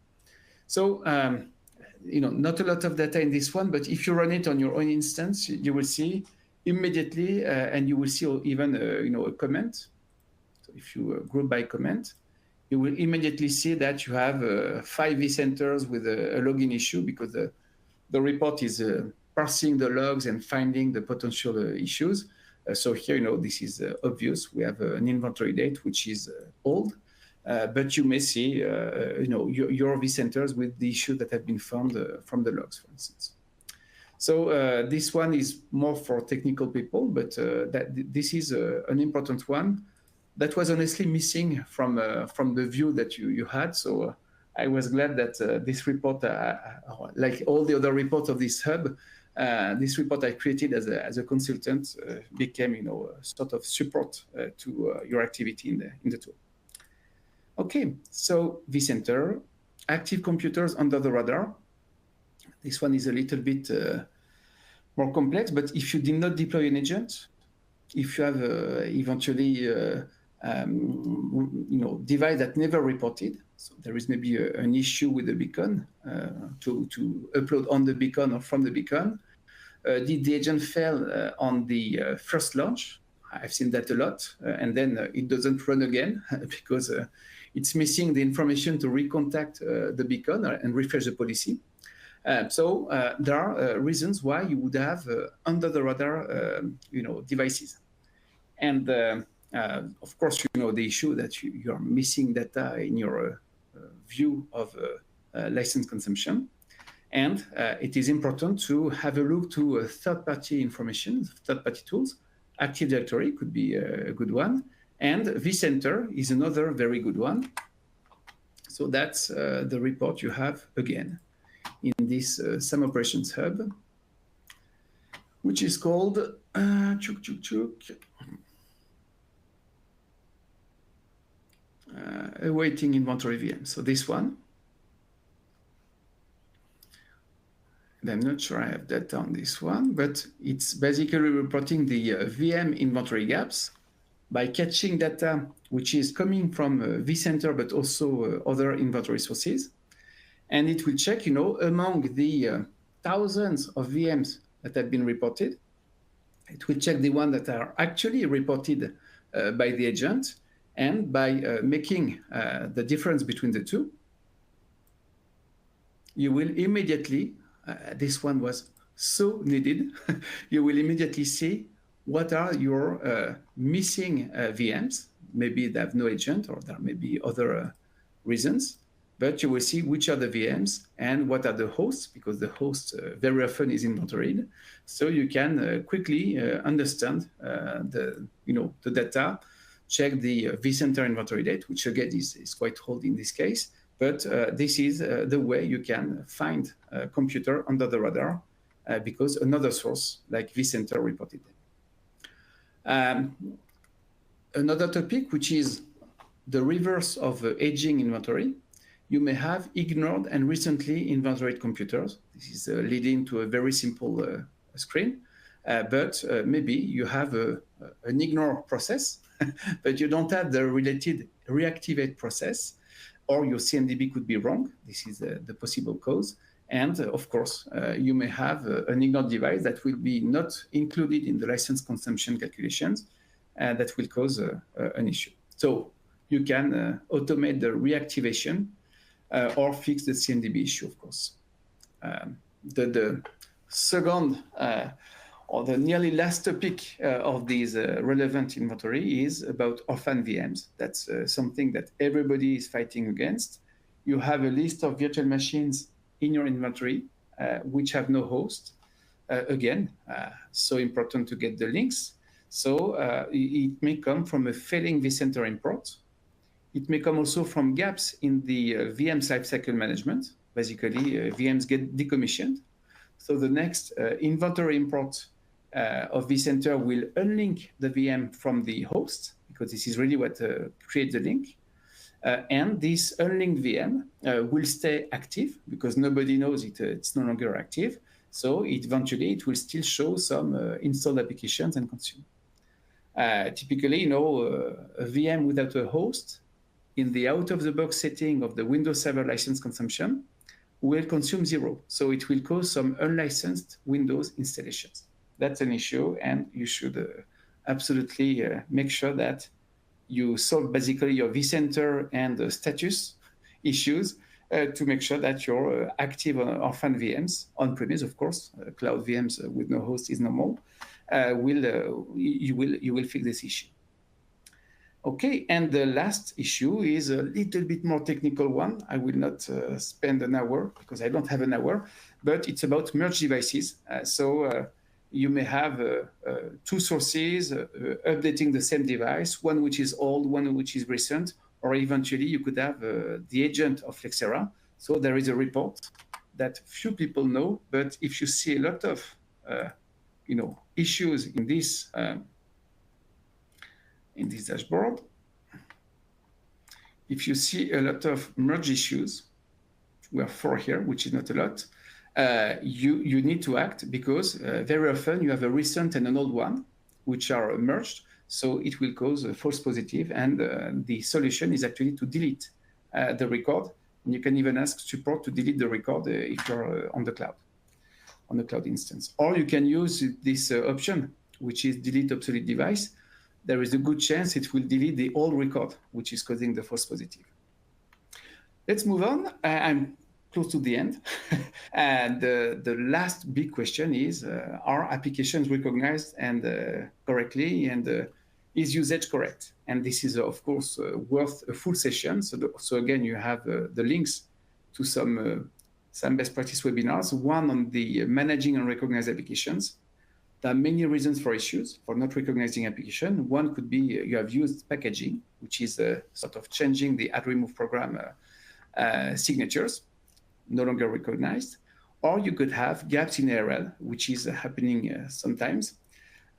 So, not a lot of data in this one, but if you run it on your own instance, you will see immediately, and you will see even a comment. So if you group by comment, you will immediately see that you have 5 vCenters with a login issue, because the report is parsing the logs and finding the potential issues. So here, this is obvious. We have an inventory date which is old. But you may see, your vCenters with the issue that have been found from the logs, for instance. So this one is more for technical people, but this is an important one that was honestly missing from the view that you had. So I was glad that this report, like all the other reports of this hub, this report I created as a consultant became, a sort of support to your activity in the tool. Okay, so vCenter, active computers under the radar. This one is a little bit more complex, but if you did not deploy an agent, if you have eventually device that never reported, so there is maybe an issue with the beacon to upload on the beacon or from the beacon. Did the agent fail on the first launch? I've seen that a lot, and then it doesn't run again because it's missing the information to recontact the beacon and refresh the policy. So there are reasons why you would have under the radar, devices. And of course, the issue that you are missing data in your view of license consumption. And it is important to have a look to third-party information, third-party tools. Active Directory could be a good one. And vCenter is another very good one. So that's the report you have again in this SAM Operations Hub, which is called awaiting inventory VM. So this one. And I'm not sure I have data on this one, but it's basically reporting the VM inventory gaps by catching data which is coming from vCenter, but also other inventory sources. And it will check, among the thousands of VMs that have been reported, it will check the ones that are actually reported by the agent, and by making the difference between the two, you will immediately, this one was so needed, you will immediately see what are your missing VMs. Maybe they have no agent, or there may be other reasons, but you will see which are the VMs and what are the hosts, because the host very often is inventoried. So you can quickly understand the data, check the vCenter inventory date, which again is quite old in this case, but this is the way you can find a computer under the radar because another source like vCenter reported them. Another topic, which is the reverse of aging inventory, you may have ignored and recently inventoried computers. This is leading to a very simple screen, but maybe you have an ignore process, but you don't have the related reactivate process, or your CMDB could be wrong. This is the possible cause. And of course, you may have an ignored device that will be not included in the license consumption calculations, that will cause an issue. So you can automate the reactivation or fix the CMDB issue, of course. The second or the nearly last topic of this relevant inventory is about orphan VMs. That's something that everybody is fighting against. You have a list of virtual machines in your inventory which have no host. Again, so important to get the links. So it may come from a failing vCenter import. It may come also from gaps in the VM's lifecycle management. Basically, VMs get decommissioned. So the next inventory import of vCenter will unlink the VM from the host, because this is really what creates the link. And this unlinked VM will stay active because nobody knows it's no longer active. So eventually it will still show some installed applications and consume. Typically, a VM without a host in the out-of-the-box setting of the Windows Server license consumption will consume 0. So it will cause some unlicensed Windows installations. That's an issue, and you should absolutely make sure that you solve basically your vCenter and status issues to make sure that you're active on orphan VMs, on-premise, of course. Cloud VMs with no host is normal. You will fix this issue. Okay, and the last issue is a little bit more technical one. I will not spend an hour because I don't have an hour, but it's about merged devices. You may have two sources updating the same device, one which is old, one which is recent, or eventually you could have the agent of Flexera. So there is a report that few people know, but if you see a lot of issues in this dashboard, if you see a lot of merge issues, we have 4 here, which is not a lot, you need to act because very often you have a recent and an old one, which are merged. So it will cause a false positive. And the solution is actually to delete the record. And you can even ask support to delete the record if you're on the cloud instance. Or you can use this option, which is delete obsolete device. There is a good chance it will delete the old record, which is causing the false positive. Let's move on. I'm close to the end. And the last big question is, are applications recognized and correctly, and is usage correct? And this is, of course, worth a full session. So again, you have the links to some best practice webinars, one on the managing and recognized applications. There are many reasons for issues for not recognizing application. One could be you have used packaging, which is sort of changing the add remove program signatures, no longer recognized. Or you could have gaps in ARL, which is happening sometimes.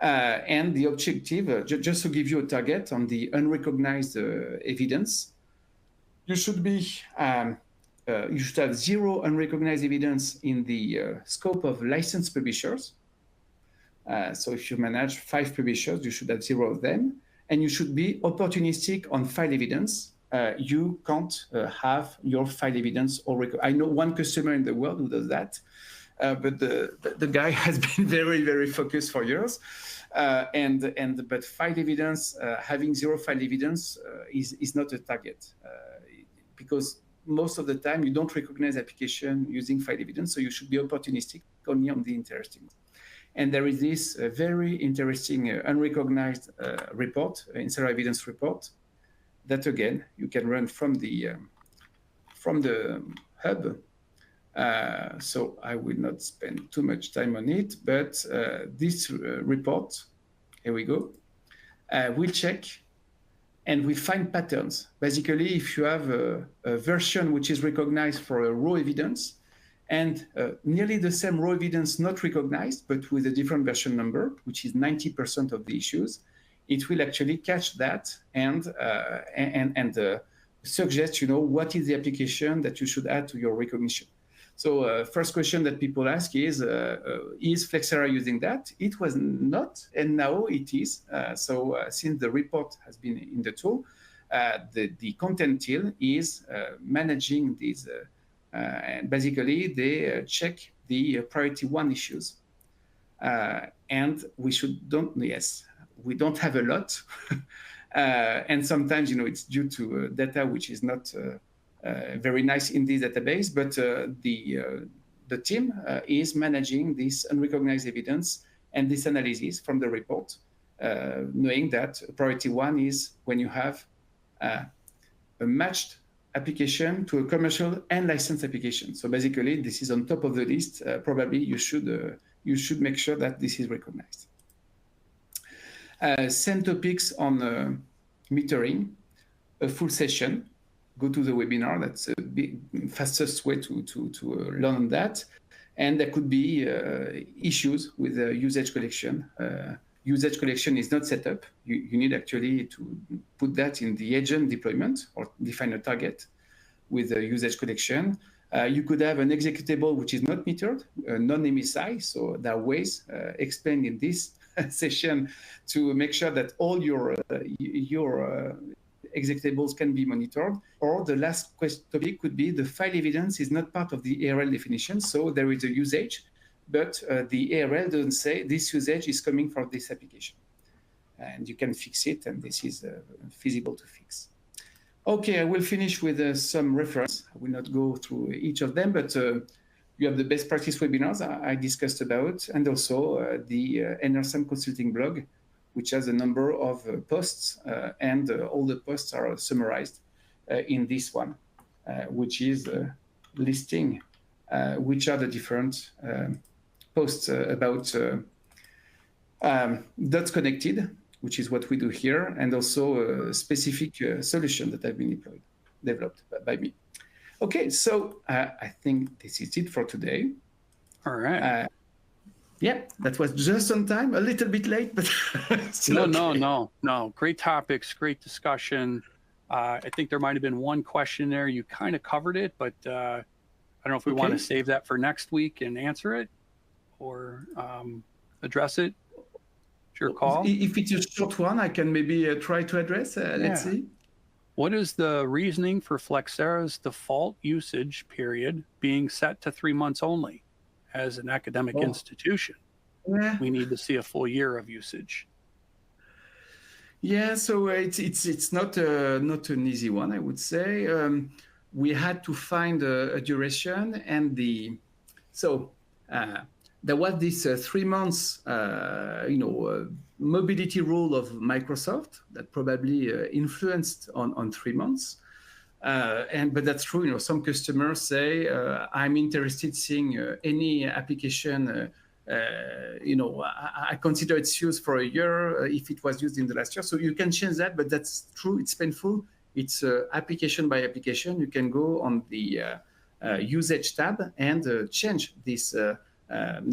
And the objective, just to give you a target on the unrecognized evidence, you should have 0 unrecognized evidence in the scope of licensed publishers. So if you manage 5 publishers, you should have 0 of them. And you should be opportunistic on file evidence. You can't have your file evidence already. I know one customer in the world who does that, but the guy has been very, very focused for years. But file evidence, having 0 file evidence is not a target because most of the time you don't recognize application using file evidence. So you should be opportunistic only on the interesting. And there is this very interesting unrecognized report, insider evidence report, that again you can run from the hub. So I will not spend too much time on it, but this report, here we go, we'll check and we find patterns. Basically, if you have a version which is recognized for a raw evidence, and nearly the same raw evidence not recognized, but with a different version number, which is 90% of the issues, it will actually catch that and suggest, what is the application that you should add to your recognition. So first question that people ask is Flexera using that? It was not, and now it is. So since the report has been in the tool, the content team is managing these. And basically, they check the priority 1 issues. And we don't have a lot. And sometimes, it's due to data which is not very nice in this database, but the team is managing this unrecognized evidence and this analysis from the report, knowing that priority 1 is when you have a matched application to a commercial and licensed application. So basically, this is on top of the list. Probably you should make sure that this is recognized. Same topics on metering, a full session. Go to the webinar. That's the fastest way to learn on that. And there could be issues with usage collection. Usage collection is not set up. You need actually to put that in the agent deployment or define a target with usage collection. You could have an executable which is not metered, non-MSI. So there are ways explained in this session to make sure that all your executables can be monitored. Or the last topic could be the file evidence is not part of the ARL definition. So there is a usage, but the ARL doesn't say this usage is coming from this application. And you can fix it, and this is feasible to fix. Okay, I will finish with some reference. I will not go through each of them, but you have the best practice webinars I discussed about, and also the SAM Consulting blog, which has a number of posts, and all the posts are summarized in this one, which is listing which are the different posts about dots connected, which is what we do here, and also a specific solution that have been developed by me. Okay, so I think this is it for today. All right. Yeah, that was just on time, a little bit late, but still okay. No. Great topics, great discussion. I think there might have been one question there. You kind of covered it, but I don't know if we want to save that for next week and answer it or address it. It's your call. If it's a short one, I can maybe try to address. Let's see. What is the reasoning for Flexera's default usage period being set to 3 months only? As an academic institution, we need to see a full year of usage. Yeah, so it's not an easy one, I would say. We had to find a duration, and there was this 3 months, mobility rule of Microsoft that probably influenced on 3 months. But that's true. Some customers say, I'm interested in seeing any application. I consider its use for a year if it was used in the last year. So you can change that, but that's true. It's painful. It's application by application. You can go on the usage tab and change this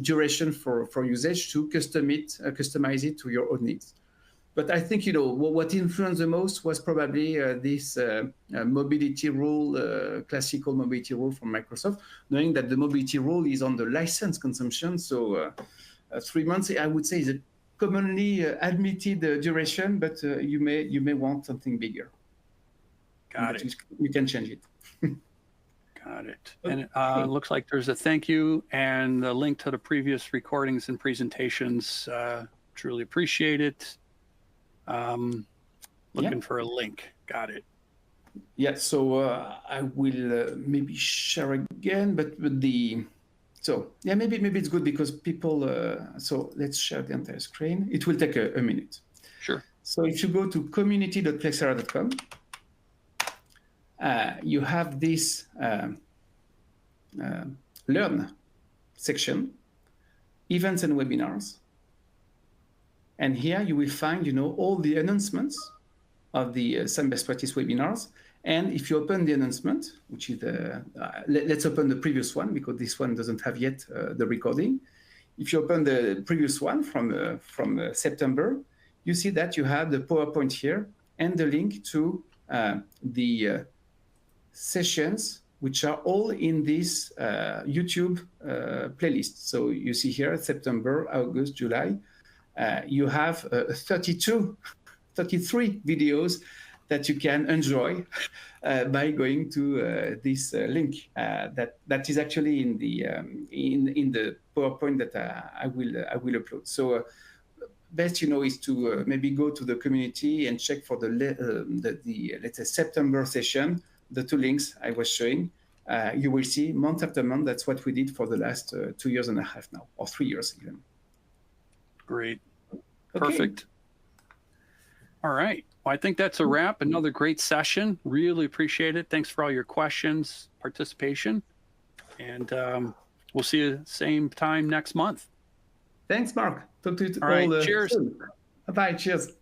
duration for usage to customize it to your own needs. But I think, what influenced the most was probably this mobility rule, classical mobility rule from Microsoft, knowing that the mobility rule is on the license consumption. So 3 months, I would say, is a commonly admitted duration, but you may want something bigger. Got it. You can change it. Got it. And it looks like there's a thank you and the link to the previous recordings and presentations. Truly appreciate it. Looking for a link. Got it. Yeah, so I will maybe share again, but maybe it's good because people, so let's share the entire screen. It will take a minute. Sure. So if you go to community.flexera.com, you have this learn section, events and webinars. And here you will find, all the announcements of the SAM Best Practice webinars. And if you open the announcement, which is let's open the previous one because this one doesn't have yet the recording. If you open the previous one from September, you see that you have the PowerPoint here and the link to the sessions, which are all in this YouTube playlist. So you see here, September, August, July, you have 33 videos that you can enjoy by going to this link that is actually in the PowerPoint that I will upload. So best is to maybe go to the community and check for the let's say September session, the two links I was showing. You will see month after month. That's what we did for the last 2.5 years now, or 3 years even. Great. Okay. Perfect. All right. Well, I think that's a wrap. Another great session. Really appreciate it. Thanks for all your questions, participation. And we'll see you same time next month. Thanks, Mark. Talk to you all right. Cheers. Soon. Bye-bye. Cheers.